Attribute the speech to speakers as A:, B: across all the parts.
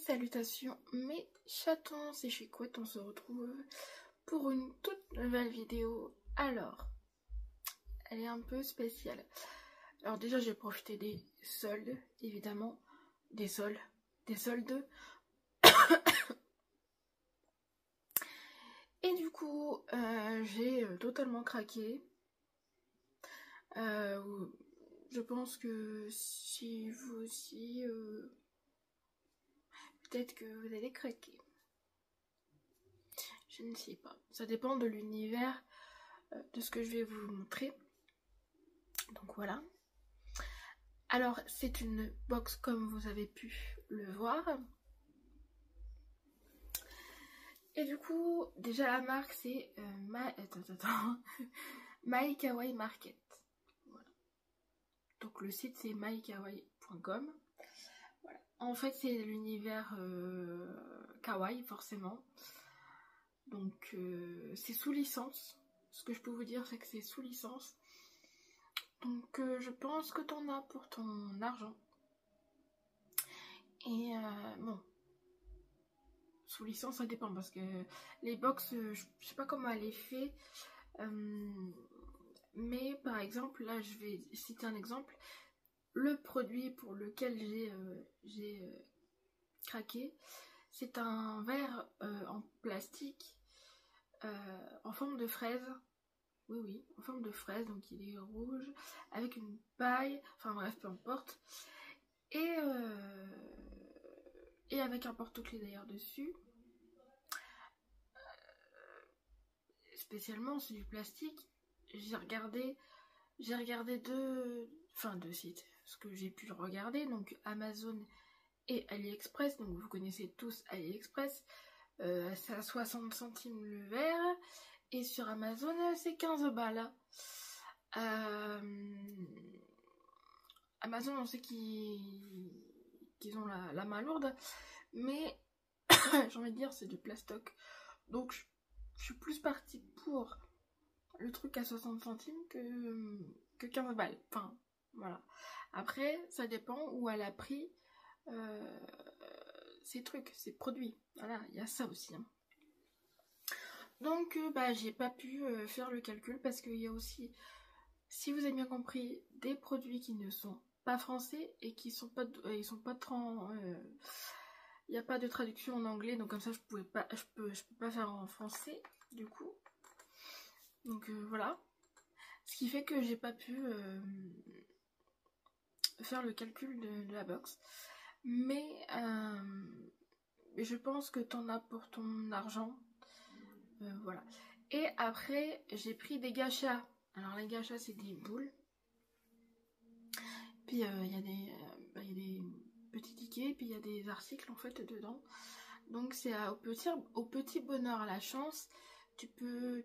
A: salutations mes chatons, c'est Chicouette, on se retrouve pour une toute nouvelle vidéo. Alors, elle est un peu spéciale. Alors déjà j'ai profité des soldes, évidemment, des soldes. Et du coup, j'ai totalement craqué. Je pense que si vous aussi, peut-être que vous allez craquer. Je ne sais pas. Ça dépend de l'univers, de ce que je vais vous montrer. Donc voilà. Alors, c'est une box comme vous avez pu le voir. Et du coup, déjà la marque c'est My Kawaii Market. Voilà. Donc le site c'est mykawaii.com. Voilà. En fait c'est l'univers kawaii forcément. Donc c'est sous licence. Ce que je peux vous dire c'est que c'est sous licence. Donc je pense que t'en as pour ton argent. Et bon, sous licence ça dépend parce que les box, je sais pas comment elle est faite. Mais par exemple, là je vais citer un exemple. Le produit pour lequel j'ai craqué, c'est un verre en plastique en forme de fraise. Oui, en forme de fraise, donc il est rouge, avec une paille, enfin bref, peu importe. Et avec un porte-clés d'ailleurs dessus. Spécialement, c'est du plastique. J'ai regardé deux sites, ce que j'ai pu regarder, donc Amazon et AliExpress. Donc vous connaissez tous AliExpress, c'est à 60 centimes le verre, et sur Amazon c'est 15 balles. Amazon, on sait qu'ils ont la main lourde, mais j'ai envie de dire c'est du plastoc, donc je suis plus partie pour le truc à 60 centimes que 15 balles. Enfin, voilà. Après, ça dépend où elle a pris ces trucs, ces produits. Voilà, il y a ça aussi. Hein. Donc, j'ai pas pu faire le calcul parce qu'il y a aussi, si vous avez bien compris, des produits qui ne sont pas français et qui sont pas, ils sont pas il n'y a pas de traduction en anglais, donc comme ça je peux pas faire en français du coup. Donc voilà. Ce qui fait que j'ai pas pu faire le calcul de la box. Mais je pense que t'en as pour ton argent. Voilà. Et après, j'ai pris des gachas. Alors les gachas, c'est des boules. Puis il y a des petits tickets, puis il y a des articles en fait dedans. Donc c'est au petit bonheur à la chance. Tu peux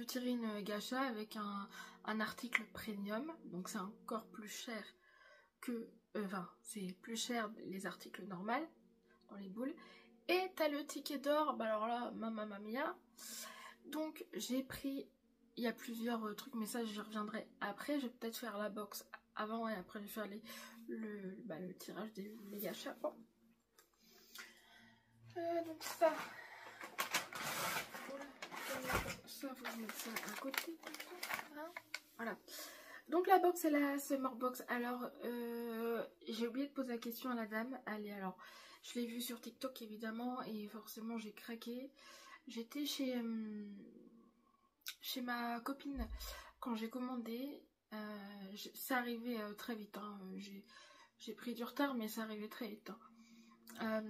A: tirer une gacha avec un article premium, donc c'est encore plus cher que, c'est plus cher les articles normaux dans les boules. Et t'as le ticket d'or, alors là, mamma mia. Donc j'ai pris, il y a plusieurs trucs, mais ça j'y reviendrai après. Je vais peut-être faire la box avant et après je vais faire le tirage des gachas. Bon. Donc ça, faut mettre ça à côté. Hein, voilà. Donc la box, c'est la Summer Box. Alors, j'ai oublié de poser la question à la dame. Allez, alors, je l'ai vue sur TikTok évidemment et forcément j'ai craqué. J'étais chez ma copine quand j'ai commandé. Ça arrivait très vite. Hein. J'ai pris du retard, mais ça arrivait très vite. Hein.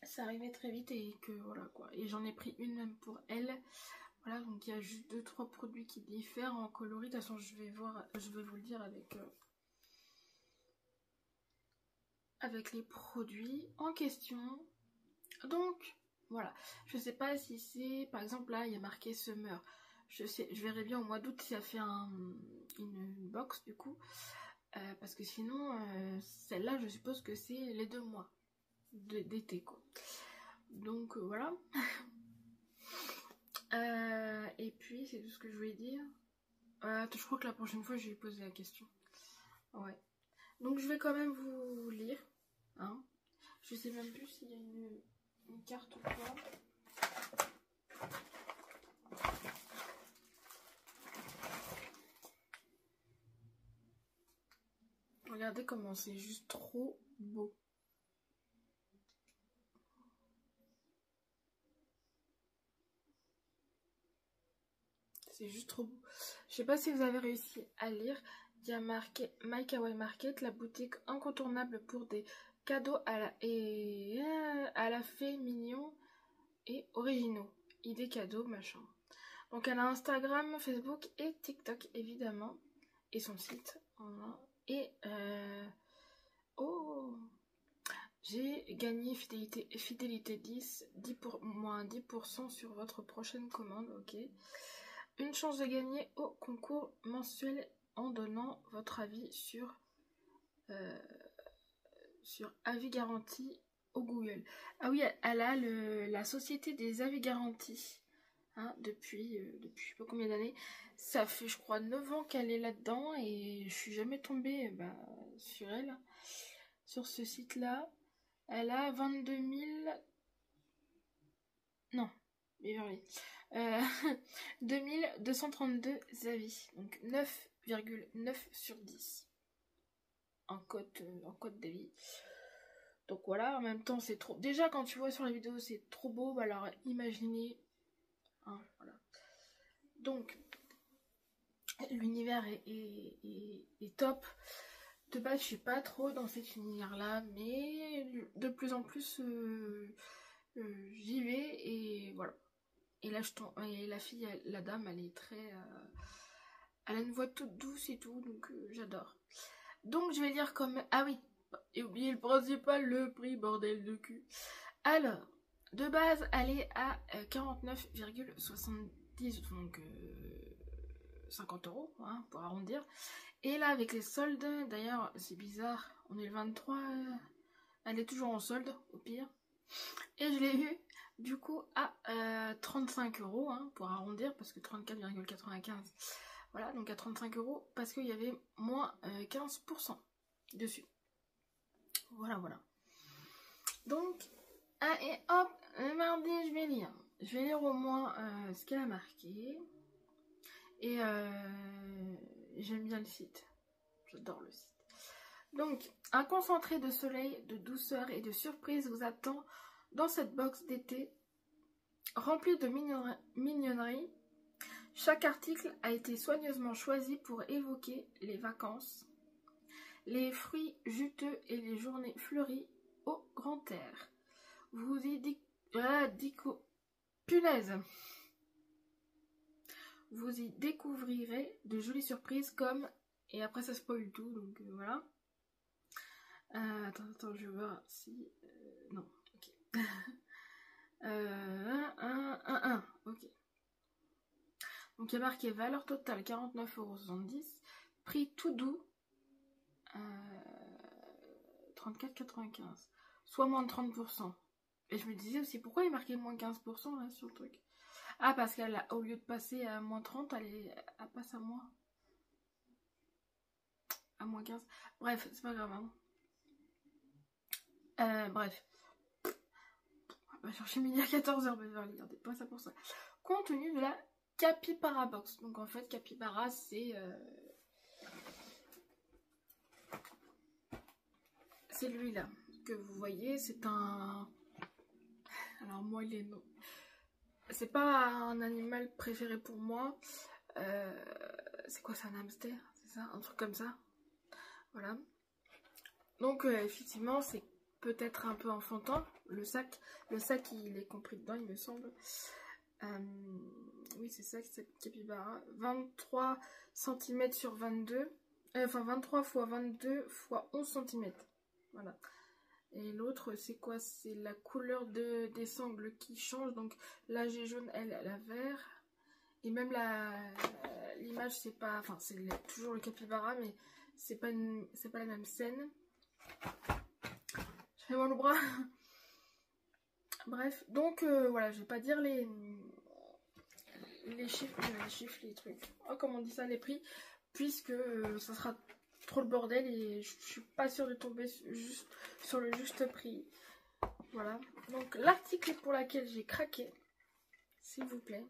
A: Ça arrivait très vite et que voilà quoi. Et j'en ai pris une même pour elle. Voilà, donc il y a juste 2-3 produits qui diffèrent en coloris. De toute façon, je vais vous le dire avec les produits en question. Donc voilà, je sais pas si c'est, par exemple là il y a marqué Summer. Je verrai bien au mois d'août si ça fait une box du coup. Parce que sinon, celle-là je suppose que c'est les 2 mois d'été quoi. Donc voilà. Et puis c'est tout ce que je voulais dire. Je crois que la prochaine fois je vais lui poser la question. Ouais. Donc je vais quand même vous lire. Hein. Je sais même plus s'il y a une carte ou pas. Regardez comment c'est juste trop beau. C'est juste trop beau. Je sais pas si vous avez réussi à lire. Il y a marqué My Kawaii Market, la boutique incontournable pour des cadeaux à la fée mignons et originaux. Idées cadeaux, machin. Donc elle a Instagram, Facebook et TikTok évidemment. Et son site. Voilà. Et oh, j'ai gagné fidélité 10, moins 10% sur votre prochaine commande, ok. Une chance de gagner au concours mensuel en donnant votre avis sur avis garanti au Google. Ah oui, elle a la société des avis garantis hein, depuis je sais pas combien d'années. Ça fait je crois 9 ans qu'elle est là-dedans et je suis jamais tombée sur elle, sur ce site-là. Elle a 22 000... Non, Beverly. 2232 avis, donc 9,9 sur 10 en cote d'avis. Donc voilà, en même temps c'est trop... Déjà quand tu vois sur la vidéo c'est trop beau, bah alors imaginez... Hein, voilà. Donc l'univers est top. De base je suis pas trop dans cet univers là, mais de plus en plus j'y vais et voilà. Et là, et la fille, la dame, elle est très... elle a une voix toute douce et tout, donc j'adore. Donc, je vais lire comme... Ah oui, et oubliez le principal, le prix, bordel de cul. Alors, de base, elle est à 49,70, donc 50 € hein, pour arrondir. Et là, avec les soldes, d'ailleurs, c'est bizarre, on est le 23, elle est toujours en solde, au pire. Et je l'ai eu du coup à 35 € hein, pour arrondir parce que 34,95 voilà, donc à 35 € parce qu'il y avait moins 15% dessus. Voilà. Donc et hop, le mardi je vais lire au moins ce qu'elle a marqué. Et j'aime bien le site, j'adore le site. Donc un concentré de soleil, de douceur et de surprise vous attend dans cette box d'été remplie de mignonneries. Chaque article a été soigneusement choisi pour évoquer les vacances, les fruits juteux et les journées fleuries au grand air. Vous y punaise. Vous y découvrirez de jolies surprises comme... Et après ça spoil tout, donc voilà. Attends, je vais voir si... non, ok. Ok. Donc il y a marqué valeur totale 49,70 €, prix tout doux 34,95 €, soit moins de 30%. Et je me disais aussi pourquoi il marquait moins 15% là sur le truc. Ah parce qu'elle au lieu de passer à moins 30, elle passe à moins 15. Bref, c'est pas grave. Hein. Bref. On va chercher midi à 14 h, regardez pas ça pour ça. Contenu de la Capybara Box. Donc en fait, Capybara, c'est lui-là que vous voyez. C'est un... Alors moi, il est non. C'est pas un animal préféré pour moi. C'est quoi, c'est un hamster? C'est ça? Un truc comme ça. Voilà. Donc effectivement, c'est peut-être un peu enfantin. Le sac, il est compris dedans, il me semble. Oui, c'est ça, c'est Capybara. 23 cm sur 22. Enfin, 23 x 22 x 11 cm. Voilà. Et l'autre, c'est quoi? C'est la couleur des sangles qui change. Donc là, j'ai jaune, elle a vert. Et même l'image, c'est pas... Enfin, c'est toujours le Capybara, mais c'est pas la même scène. Je fais mal au bras. Bref, donc voilà, je vais pas dire les chiffres, les trucs. Oh, comment on dit ça, les prix, puisque ça sera c'est trop le bordel et je suis pas sûre de tomber sur le juste prix. Voilà. Donc l'article pour laquelle j'ai craqué, s'il vous plaît.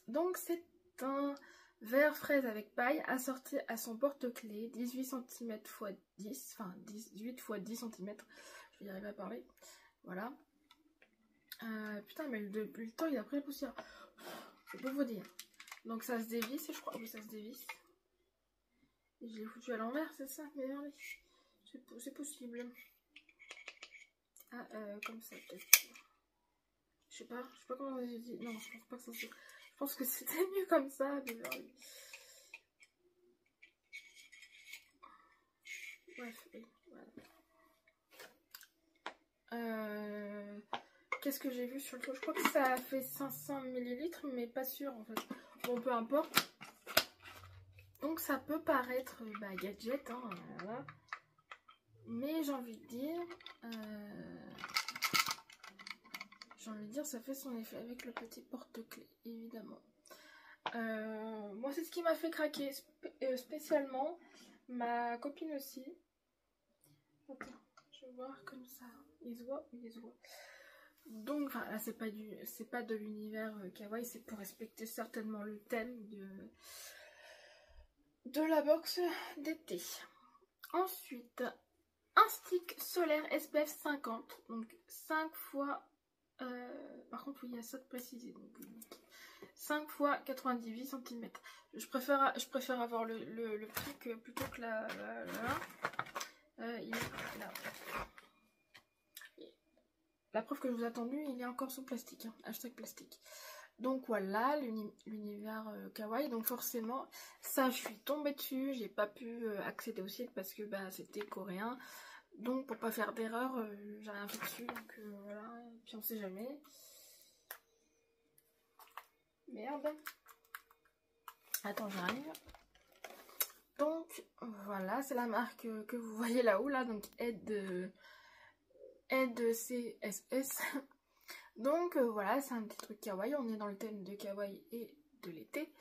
A: Donc c'est un verre fraise avec paille assorti à son porte-clés, 18 cm x 10, enfin 18 x 10 cm. Je vais y arriver à parler. Voilà. Putain, mais depuis le temps, il a pris la poussière. Je peux vous dire. Donc ça se dévisse, je crois. Oui, ça se dévisse. Et je l'ai foutu à l'envers, c'est ça? Mais non, c'est possible. Ah, comme ça, peut-être. Je sais pas comment vous dit. Non, je pense pas que ça se... Je pense que c'était mieux comme ça, mais oui. Bref, oui, voilà. Qu'est-ce que j'ai vu sur le truc? Je crois que ça a fait 500 ml, mais pas sûr en fait. Bon, peu importe. Donc ça peut paraître gadget, hein, voilà. Mais j'ai envie de dire, ça fait son effet avec le petit porte-clés, évidemment. Moi, c'est ce qui m'a fait craquer spécialement. Ma copine aussi. Attends, je vais voir comme ça. Il se voit? Oui, il se voit. Donc, enfin, là, c'est pas de l'univers kawaii, c'est pour respecter certainement le thème de la box d'été. Ensuite, un stick solaire SPF 50, donc 5 fois... par contre, oui, il y a ça de préciser. Donc, 5 fois 98 cm. Je préfère avoir le prix plutôt que il est là. La preuve que je vous ai attendu, il est encore sous plastique. Hein, hashtag plastique. Donc voilà, l'univers kawaii. Donc forcément, ça, je suis tombée dessus. J'ai pas pu accéder au site parce que c'était coréen. Donc pour pas faire d'erreur, j'ai rien fait dessus. Donc voilà, et puis on sait jamais. Merde. Attends, j'arrive. Donc voilà, c'est la marque que vous voyez là-haut, là. Donc CSS. Donc voilà, c'est un petit truc kawaii. On est dans le thème de kawaii et de l'été.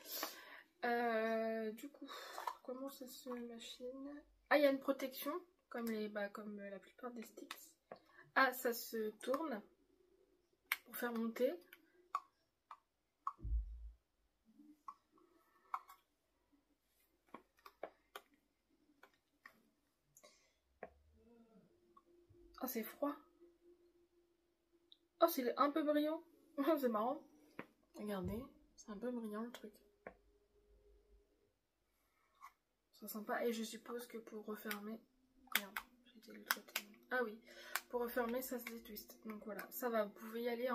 A: Du coup, comment ça se machine? Ah, il y a une protection, comme la plupart des sticks. Ah, ça se tourne pour faire monter. Oh, c'est froid. Oh, c'est un peu brillant. C'est marrant. Regardez, c'est un peu brillant le truc. C'est sympa. Et je suppose que pour refermer... Merde, j'ai été le côté. Ah oui, pour refermer, ça se détwiste. Donc voilà, ça va. Vous pouvez y aller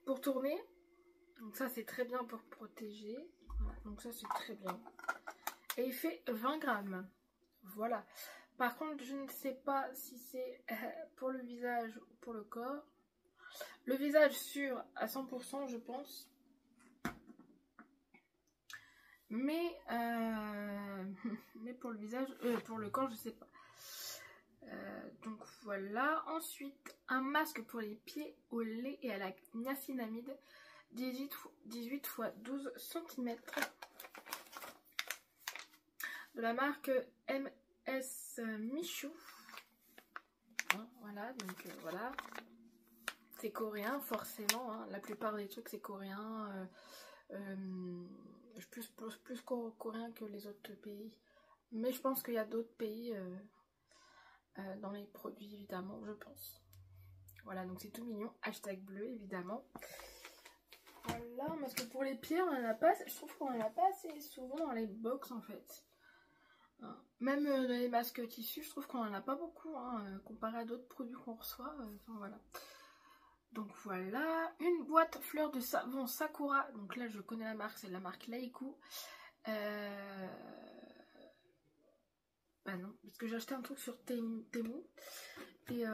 A: pour tourner. Donc ça, c'est très bien pour protéger. Voilà, donc ça, c'est très bien. Et il fait 20 grammes. Voilà. Par contre, je ne sais pas si c'est pour le visage ou pour le corps. Le visage sûr à 100%, je pense. Mais pour le visage, pour le corps, je sais pas. Donc voilà. Ensuite, un masque pour les pieds au lait et à la niacinamide. 18 x 12 cm. De la marque MS Michou. Hein, voilà, donc voilà. C'est coréen, forcément. Hein. La plupart des trucs, c'est coréen. Plus coréen que les autres pays. Mais je pense qu'il y a d'autres pays dans les produits, évidemment, je pense. Voilà, donc c'est tout mignon. Hashtag bleu, évidemment. Voilà, parce que pour les pieds, on en a pas. Je trouve qu'on en a pas assez souvent dans les box, en fait. Même dans les masques tissus, je trouve qu'on en a pas beaucoup, hein, comparé à d'autres produits qu'on reçoit. Enfin, voilà. Donc voilà, une boîte fleurs de savon Sakura. Donc là, je connais la marque, c'est la marque Laiku. Bah non, parce que j'ai acheté un truc sur Temu. Et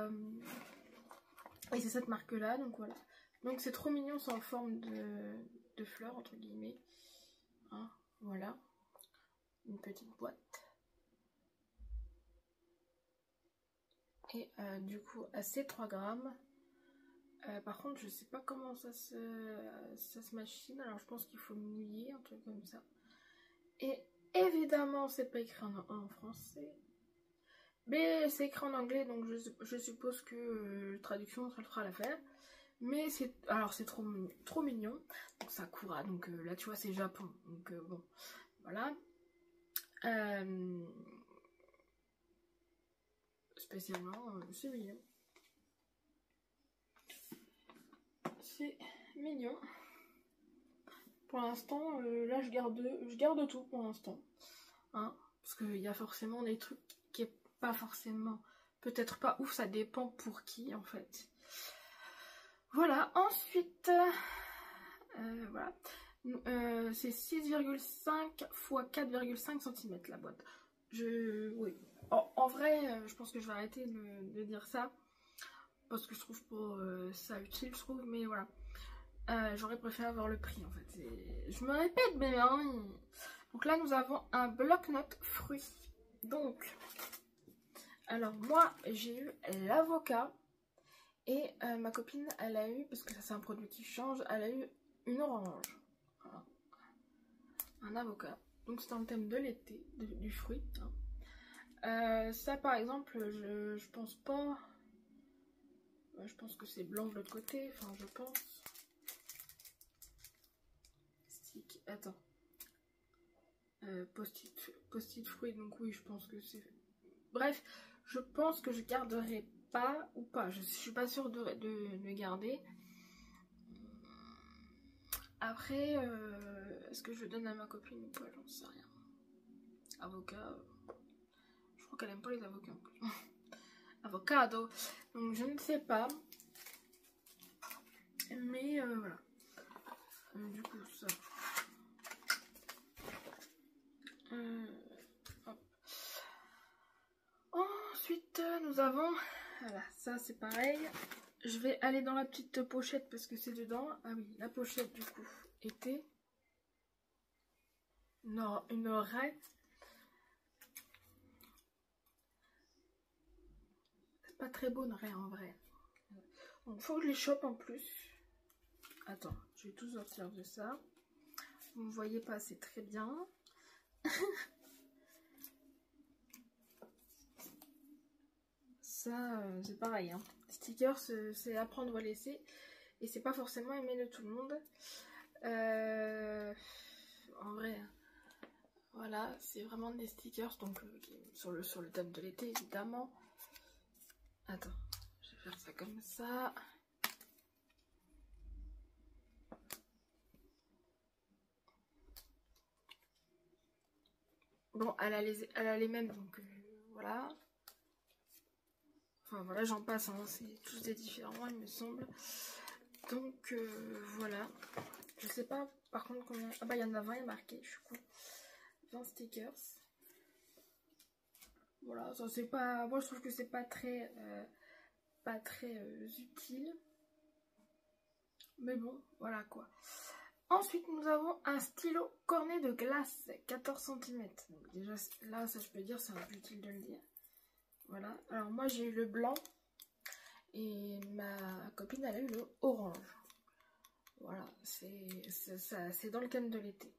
A: c'est cette marque-là, donc voilà. Donc c'est trop mignon, c'est en forme de fleurs, entre guillemets. Hein, voilà. Une petite boîte. Et du coup, assez 3 grammes. Par contre, je sais pas comment ça se machine. Alors, je pense qu'il faut mouiller, un truc comme ça. Et évidemment, c'est pas écrit en français. Mais c'est écrit en anglais, donc je suppose que la traduction, ça le fera l'affaire. Mais c'est trop mignon. Donc Sakura, donc là tu vois c'est Japon. Donc bon, voilà. Spécialement, c'est mignon. C'est mignon. Pour l'instant, là je garde tout pour l'instant. Hein, parce qu'il y a forcément des trucs qui est pas forcément, peut-être pas ouf, ça dépend pour qui en fait. Voilà, ensuite, voilà. C'est 6,5 x 4,5 cm la boîte. Oui. En vrai, je pense que je vais arrêter de dire ça. Parce que je trouve pas ça utile, je trouve, mais voilà. J'aurais préféré avoir le prix en fait. Je me répète, mais hein. Donc là, nous avons un bloc-notes fruits. Donc, alors moi, j'ai eu l'avocat. Et ma copine, elle a eu, parce que ça c'est un produit qui change, elle a eu une orange. Voilà. Un avocat. Donc c'est dans le thème de l'été, du fruit. Hein. Ça par exemple, je pense pas. Je pense que c'est blanc de l'autre côté. Enfin, je pense. Stick. Attends. Post-it fruit. Donc oui, je pense que c'est. Bref, je pense que je garderai pas ou pas. Je suis pas sûre de garder. Après, est-ce que je donne à ma copine ou pas? J'en sais rien. Avocat. Je crois qu'elle aime pas les avocats en plus. Avocado. Donc je ne sais pas. Mais voilà. Du coup, ça. Hop. Ensuite, nous avons. Voilà, ça c'est pareil. Je vais aller dans la petite pochette parce que c'est dedans. Ah oui, la pochette du coup était. Non, une raie. C'est pas très beau une raie en vrai. Donc faut que je les chope en plus. Attends, je vais tout sortir de ça. Vous ne voyez pas, c'est très bien. Ça, c'est pareil. Hein. Stickers, c'est apprendre ou à laisser. Et c'est pas forcément aimé de tout le monde. En vrai, voilà, c'est vraiment des stickers. Donc, sur le thème de l'été, évidemment. Attends, je vais faire ça comme ça. Bon, elle a les mêmes, donc voilà. Enfin voilà, j'en passe, hein, c'est tous des différents, il me semble. Donc voilà. Je sais pas par contre combien. Ah bah il y en a 20, il y a marqué, je suis con. 20 stickers. Voilà, ça c'est pas. Moi je trouve que c'est pas très utile. Mais bon, voilà quoi. Ensuite, nous avons un stylo cornet de glace, 14 cm. Donc déjà, là, ça je peux dire, c'est un peu utile de le dire. Voilà. Alors moi, j'ai eu le blanc. Et ma copine, elle a eu le orange. Voilà, c'est dans le thème de l'été.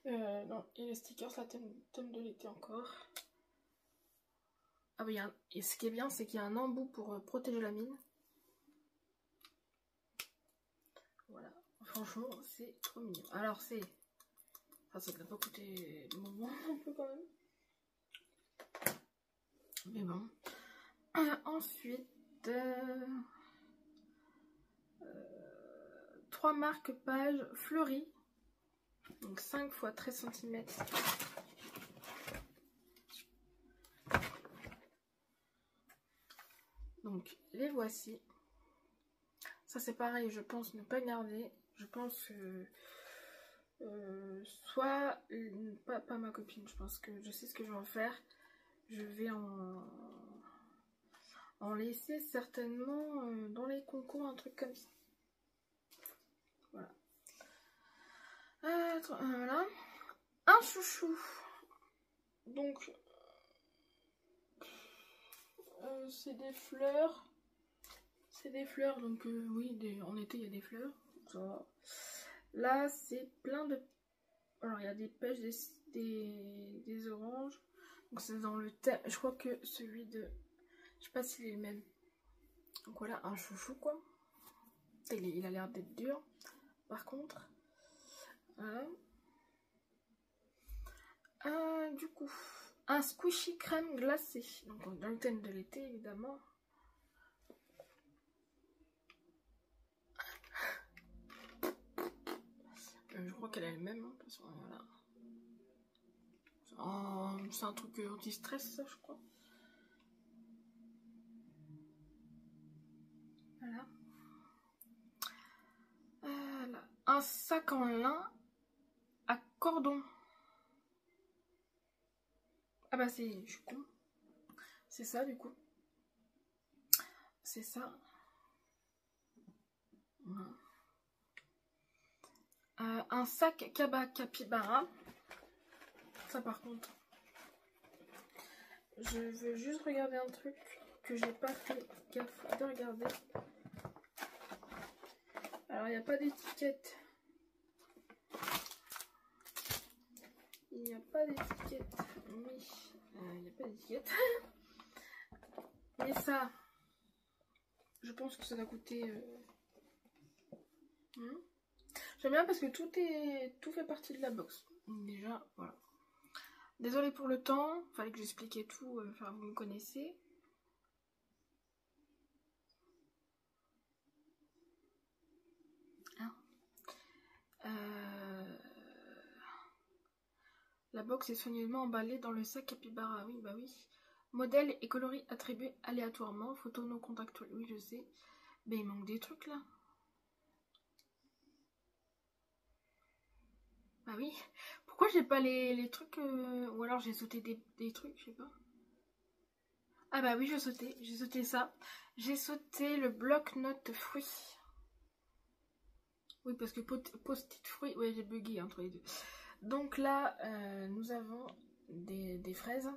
A: Non, et les stickers, la thème de l'été encore. Ah oui, et ce qui est bien, c'est qu'il y a un embout pour protéger la mine. Voilà, franchement, c'est trop mignon. Alors, c'est. Enfin, ça ne doit pas coûter le moment un peu quand même. Mais bon. Ensuite, 3 marque-pages fleuries. Donc 5 x 13 cm. Donc les voici. Ça c'est pareil, je pense ne pas garder. Je pense que soit pas ma copine, je pense que je sais ce que je vais en faire. Je vais en laisser certainement dans les concours, un truc comme ça. Voilà. Voilà. Un chouchou. Donc c'est des fleurs. C'est des fleurs, donc oui, en été il y a des fleurs. Ça. Là c'est plein de Alors il y a des pêches, des oranges. Donc c'est dans le thème. Je crois que celui de... Je sais pas s'il est le même. Donc voilà, un chouchou quoi. Il a l'air d'être dur. Par contre. Voilà. Du coup, un squishy crème glacée. Donc dans le thème de l'été évidemment. Je crois qu'elle est le même. Hein, de toute façon, voilà. C'est un truc anti-stress ça je crois. Voilà. Un sac en lin à cordon. Ah bah c'est... Je suis con. C'est ça du coup. C'est ça. Voilà. Un sac Kaba Capybara. Ça par contre. Je veux juste regarder un truc que j'ai pas fait gaffe de regarder. Alors il n'y a pas d'étiquette. Il n'y a pas d'étiquette. Oui. Il n'y a pas d'étiquette. Mais ça, je pense que ça va coûter... J'aime bien parce que tout fait partie de la box. Déjà, voilà. Désolée pour le temps, fallait que j'expliquais tout, enfin vous me connaissez. Hein La box est soigneusement emballée dans le sac Capybara, oui bah oui. Modèle et coloris attribués aléatoirement, photo no contact, oui je sais. Mais il manque des trucs là. Bah oui, pourquoi j'ai pas les trucs ou alors j'ai sauté des trucs, je sais pas. Ah bah oui, j'ai sauté ça. J'ai sauté le bloc-notes fruits. Oui, parce que post-it fruits, ouais, j'ai bugué entre les deux. Donc là, nous avons des fraises.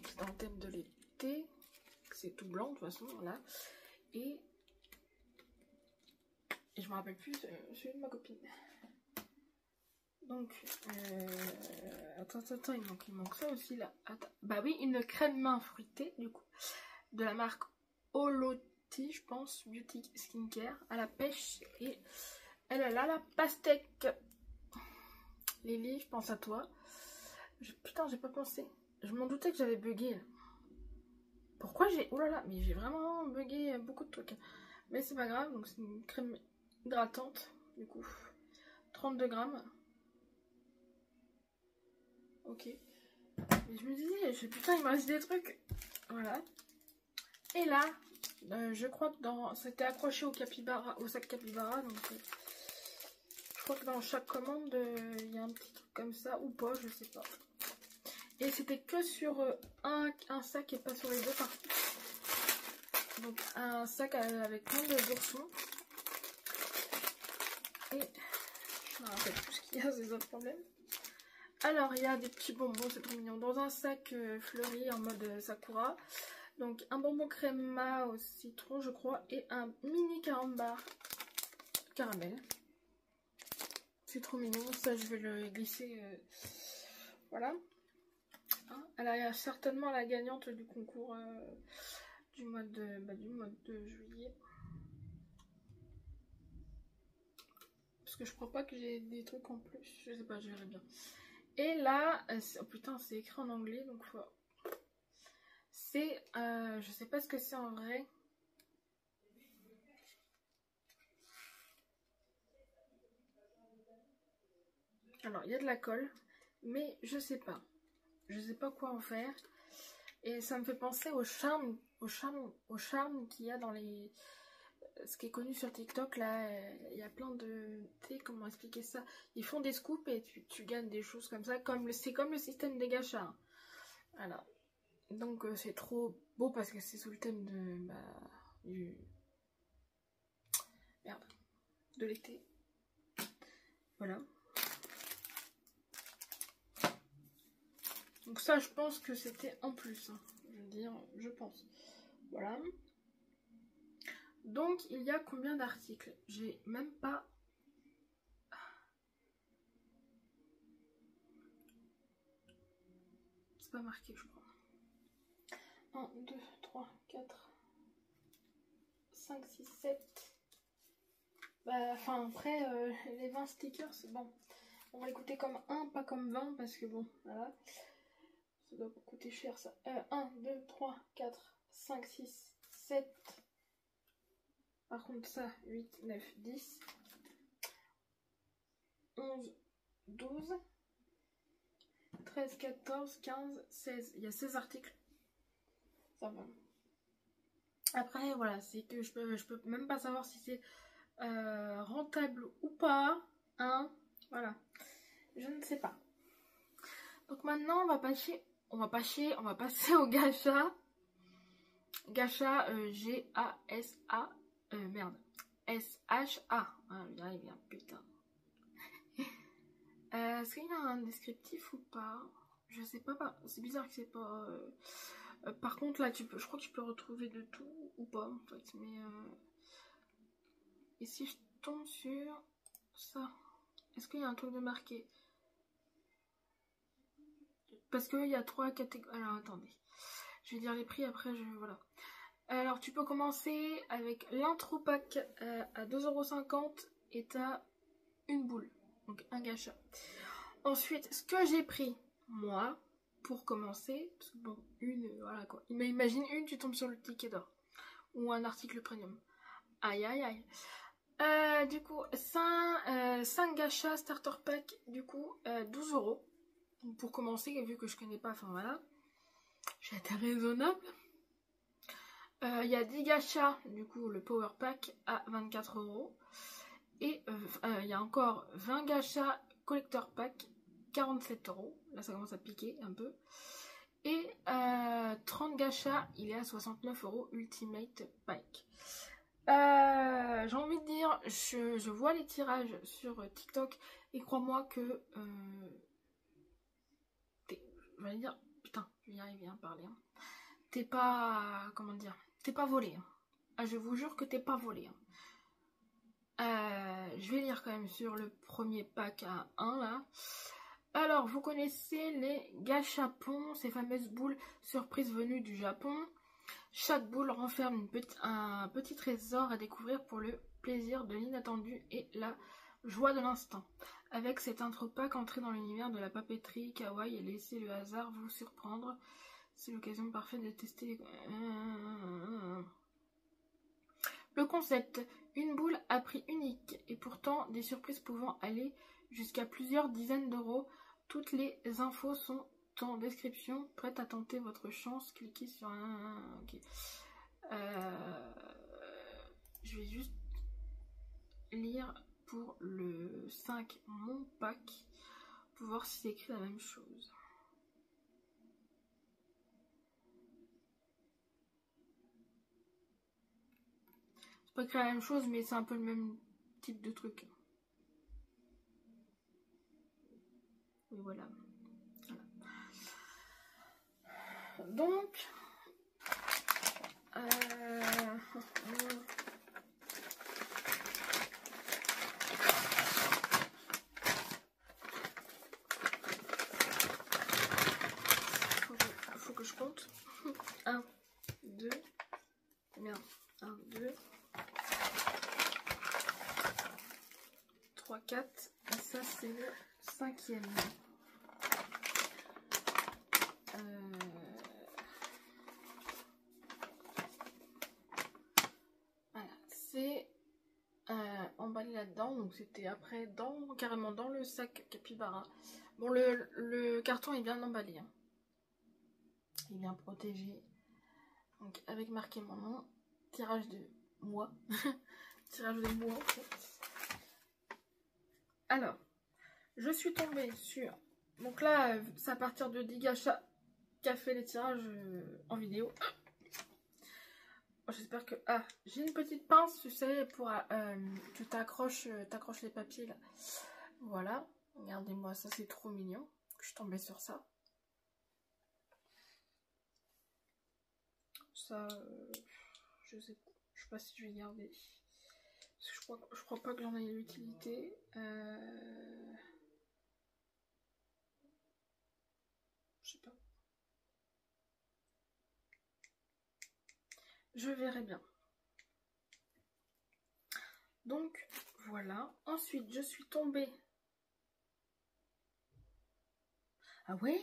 A: C'est dans le thème de l'été. C'est tout blanc de toute façon, voilà. Et je me rappelle plus celui de ma copine. Donc, attends, il manque ça aussi là. Attends. Bah oui, une crème main fruitée, du coup, de la marque Oloti, je pense, Beauty Skincare, à la pêche. Et elle a la pastèque. Lily, je pense à toi. Putain, j'ai pas pensé. Je m'en doutais que j'avais bugué. Pourquoi j'ai... Oh là là, mais j'ai vraiment bugué beaucoup de trucs. Mais c'est pas grave, donc c'est une crème hydratante, du coup. 32 grammes. Ok. Et je me disais, putain, il me reste des trucs. Voilà. Et là, je crois que c'était accroché au capybara, au sac capybara. Donc, je crois que dans chaque commande, il y a un petit truc comme ça, ou pas, je sais pas. Et c'était que sur un sac et pas sur les deux parties. Donc, un sac avec plein de oursons. Et je me rappelle plus ce qu'il y a, c'est un problème. Alors, il y a des petits bonbons, c'est trop mignon. Dans un sac fleuri en mode Sakura. Donc, un bonbon créma au citron, je crois. Et un mini carambar caramel. C'est trop mignon. Ça, je vais le glisser. Voilà. Hein, elle a certainement la gagnante du concours du mois de juillet. Parce que je crois pas que j'ai des trucs en plus. Je sais pas, je verrai bien. Et là, oh putain, c'est écrit en anglais, donc faut... C'est, je sais pas ce que c'est en vrai. Alors, il y a de la colle, mais je sais pas. Je sais pas quoi en faire. Et ça me fait penser au charme qu'il y a dans les... Ce qui est connu sur TikTok, là, il y a plein de... Tu sais, comment expliquer ça? Ils font des scoops et tu gagnes des choses comme ça. C'est comme le système des gachas. Voilà. Donc c'est trop beau parce que c'est sous le thème de... Merde. De l'été. Voilà. Donc ça, je pense que c'était en plus. Hein. Je veux dire, je pense. Voilà. Donc, il y a combien d'articles? J'ai même pas... pas marqué, je crois. 1, 2, 3, 4, 5, 6, 7. Bah, enfin, après, les 20 stickers, c'est bon. On va les coûter comme 1, pas comme 20, parce que bon, voilà. Ça doit coûter cher, ça. 1, 2, 3, 4, 5, 6, 7. Par contre, ça, 8, 9, 10, 11, 12, 13, 14, 15, 16. Il y a 16 articles. Ça va. Après, voilà, c'est que je peux même pas savoir si c'est rentable ou pas. Hein, voilà. Je ne sais pas. Donc maintenant, on va passer au gacha. Gacha, G-A-S-A, merde, S-H-A. Ah, il arrive bien, putain. Est-ce qu'il y a un descriptif ou pas? Je sais pas, c'est bizarre que c'est pas... par contre, là, je crois que tu peux retrouver de tout ou pas, en fait, mais... Et si je tombe sur ça, est-ce qu'il y a un truc de marqué? Parce qu'il y a 3 catégories... Alors, attendez. Je vais dire les prix, après, voilà. Alors, tu peux commencer avec l'intro pack à 2,50 € et t'as une boule. Donc, un gacha. Ensuite, ce que j'ai pris, moi, pour commencer, parce que bon, voilà quoi. Mais imagine tu tombes sur le ticket d'or. Ou un article premium. Aïe, aïe, aïe. Du coup, 5 gachas starter pack, du coup, 12 €. Donc, pour commencer, vu que je connais pas, enfin voilà. J'ai été raisonnable. Il y a 10 gachas, du coup, le power pack à 24 €. Et il y a encore 20 gachas collector pack, 47 €. Là, ça commence à piquer un peu. Et 30 gachas, il est à 69 € ultimate pack. J'ai envie de dire, je vois les tirages sur TikTok et crois-moi que je vais dire, putain, je vais y arriver à parler. Hein. T'es pas, comment dire, t'es pas volé. Hein. Ah, je vous jure que t'es pas volé. Hein. Je vais lire quand même sur le premier pack à 1 là. Alors, vous connaissez les gachapons, ces fameuses boules surprises venues du Japon. Chaque boule renferme un petit trésor à découvrir pour le plaisir de l'inattendu et la joie de l'instant. Avec cet intro pack, entrez dans l'univers de la papeterie kawaii et laissez le hasard vous surprendre. C'est l'occasion parfaite de tester le concept. Une boule à prix unique et pourtant des surprises pouvant aller jusqu'à plusieurs dizaines d'euros. Toutes les infos sont en description. Prête à tenter votre chance, cliquez sur un... Ok. Je vais juste lire pour le 5 mon pack pour voir si c'est écrit la même chose. C'est pas écrit la même chose, mais c'est un peu le même type de truc. Et voilà. Donc, faut que je compte. 1, 2, merde, 1, 2, 3, 4, et ça c'est le 5e. Voilà, c'est emballé là-dedans, donc c'était après carrément dans le sac Capybara. Bon, le carton est bien emballé, hein. Il est bien protégé, donc avec marqué mon nom, tirage de moi, tirage de moi en fait. Alors, je suis tombée sur, donc là c'est à partir de 10 gachas qu'a fait les tirages en vidéo. J'espère que... Ah, j'ai une petite pince, tu sais, pour que t'accroches les papiers, là. Voilà. Regardez-moi, ça, c'est trop mignon. Je suis tombée sur ça. Ça, je sais pas si je vais garder. Parce que je crois pas que j'en ai l'utilité. Je sais pas. Je verrai bien. Donc voilà. Ensuite, je suis tombée. Ah ouais?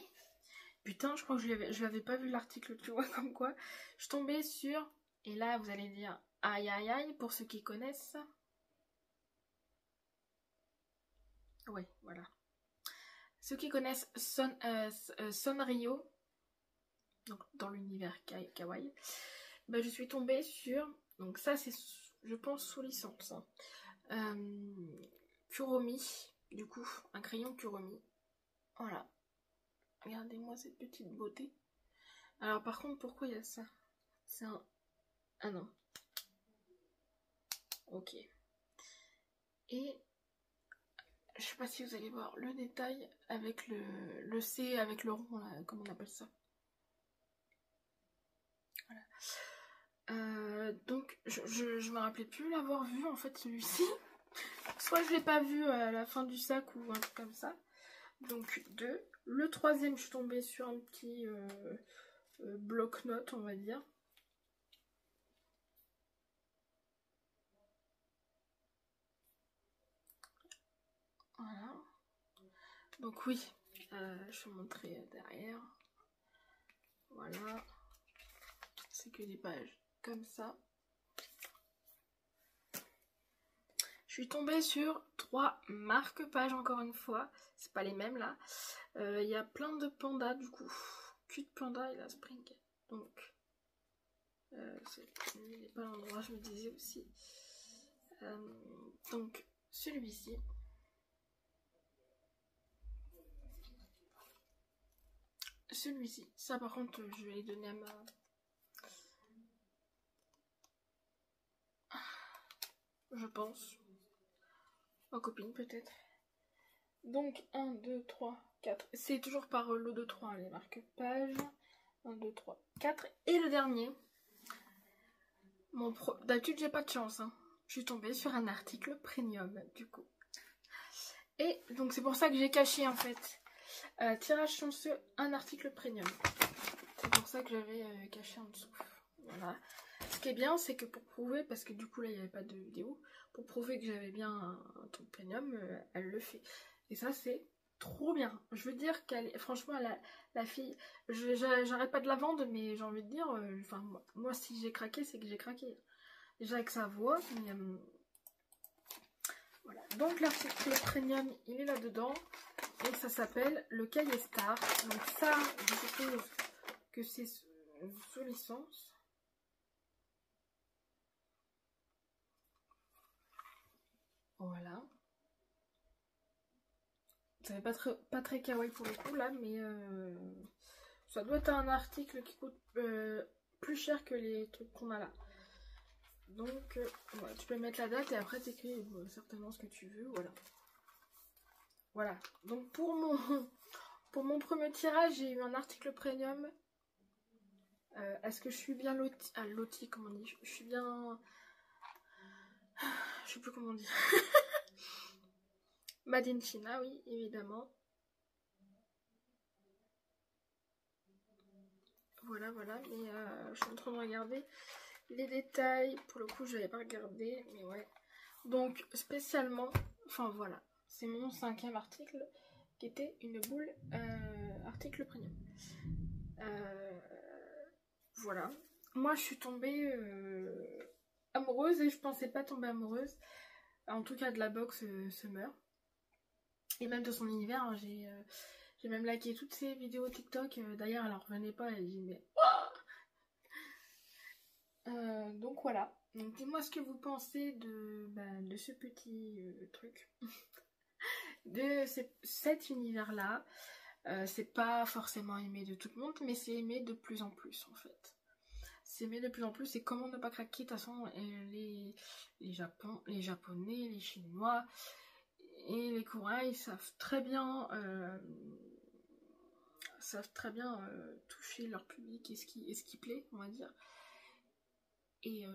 A: Putain, je crois que je l'avais pas vu l'article, tu vois, comme quoi. Je suis tombée sur... Et là, vous allez dire aïe aïe aïe pour ceux qui connaissent. Ouais, voilà. Ceux qui connaissent Sanrio, donc dans l'univers kawaii, bah, je suis tombée sur... Donc ça, c'est, je pense, sous licence. Hein. Kuromi, du coup, un crayon Kuromi. Voilà. Regardez-moi cette petite beauté. Alors par contre, pourquoi il y a ça? C'est un... Ah non. Ok. Et je sais pas si vous allez voir le détail avec le C, avec le rond, là, comment on appelle ça. Voilà. Donc je me rappelais plus l'avoir vu en fait celui-ci. Soit je l'ai pas vu à la fin du sac ou un truc comme ça. Donc 2. Le troisième, je suis tombée sur un petit bloc-notes, on va dire. Voilà. Donc oui, je vais montrer derrière. Voilà. C'est que des pages comme ça. Je suis tombée sur 3 marque-pages encore une fois. C'est pas les mêmes là. Il y a plein de pandas du coup. Cul de panda et la spring. Donc, c'est pas l'endroit, je me disais aussi. Donc, celui-ci. Celui-ci. Ça par contre, je vais les donner à ma... Je pense. Ma copine peut-être. Donc 1, 2, 3, 4. C'est toujours par lot de 3 les marque-pages. 1, 2, 3, 4. Et le dernier. D'habitude j'ai pas de chance. Hein. Je suis tombée sur un article premium du coup. Et donc c'est pour ça que j'ai caché en fait. Tirage chanceux, un article premium. C'est pour ça que j'avais caché en dessous. Voilà. Ce qui est bien, c'est que pour prouver, parce que du coup là il n'y avait pas de vidéo, pour prouver que j'avais bien un truc premium, elle le fait. Et ça c'est trop bien. Je veux dire qu'elle, franchement, la fille, j'arrête pas de la vendre, mais j'ai envie de dire, enfin moi si j'ai craqué, c'est que j'ai craqué. Déjà avec sa voix, mais voilà. Donc l'article premium, il est là-dedans, et ça s'appelle le cahier star. Donc ça, je suppose que c'est sous licence. Voilà. Ça fait pas très kawaii pour le coup là, mais ça doit être un article qui coûte plus cher que les trucs qu'on a là. Donc ouais, tu peux mettre la date et après t'écris certainement ce que tu veux, voilà. Voilà, donc pour mon premier tirage, j'ai eu un article premium. Est-ce que je suis bien loti, comment on dit? Je suis bien... Je sais plus comment on dit. Made in China, oui, évidemment. Voilà, mais je suis en train de regarder les détails. Pour le coup, je n'avais pas regardé, mais ouais. Donc, spécialement, enfin voilà, c'est mon 5e article qui était une boule article premium. Voilà. Moi, je suis tombée amoureuse et je pensais pas tomber amoureuse. En tout cas, de la box Summer. Et même de son univers, hein, j'ai même liké toutes ses vidéos TikTok. D'ailleurs, elle en revenait pas, elle dit mais... donc voilà. Donc dis-moi ce que vous pensez de ce petit truc. De cet univers-là. C'est pas forcément aimé de tout le monde, mais c'est aimé de plus en plus en fait. C'est aimé de plus en plus, et comment ne pas craquer? De toute façon, les Japonais, les Chinois et les Coréens, ils savent très bien toucher leur public et ce qui plaît, on va dire. Et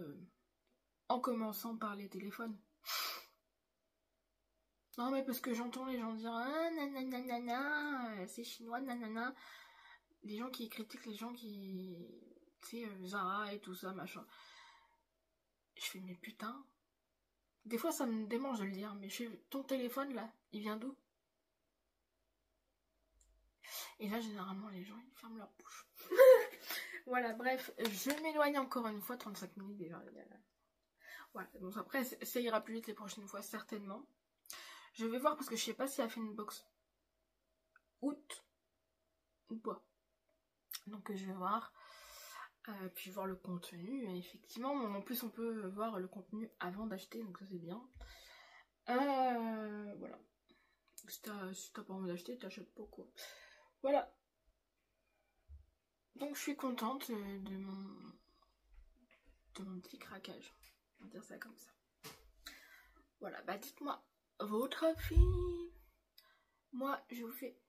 A: en commençant par les téléphones. Non mais parce que j'entends les gens dire ah, nanana, c'est chinois, nanana. Les gens qui critiquent les gens qui... tu sais, Zara et tout ça, machin. Je fais, mais putain. Des fois, ça me démange de le dire, mais je fais, ton téléphone, là, il vient d'où? Et là, généralement, les gens, ils ferment leur bouche. Voilà, bref, je m'éloigne encore une fois, 35 minutes déjà. Voilà, donc après, ça ira plus vite les prochaines fois, certainement. Je vais voir, parce que je sais pas si elle a fait une box août ou pas. Donc je vais voir, puis voir le contenu. Et effectivement, en plus on peut voir le contenu avant d'acheter, donc ça c'est bien. Voilà. Si t'as pas envie d'acheter, t'achètes pas quoi. Voilà. Donc je suis contente de mon petit craquage. On va dire ça comme ça. Voilà, bah dites-moi votre avis. Moi, je vous fais...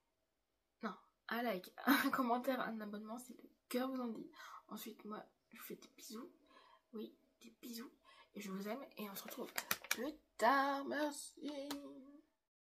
A: Non, un like, un commentaire, un abonnement, si le cœur vous en dit. Ensuite, moi, je vous fais des bisous. Oui, des bisous. Et je vous aime. Et on se retrouve plus tard. Merci.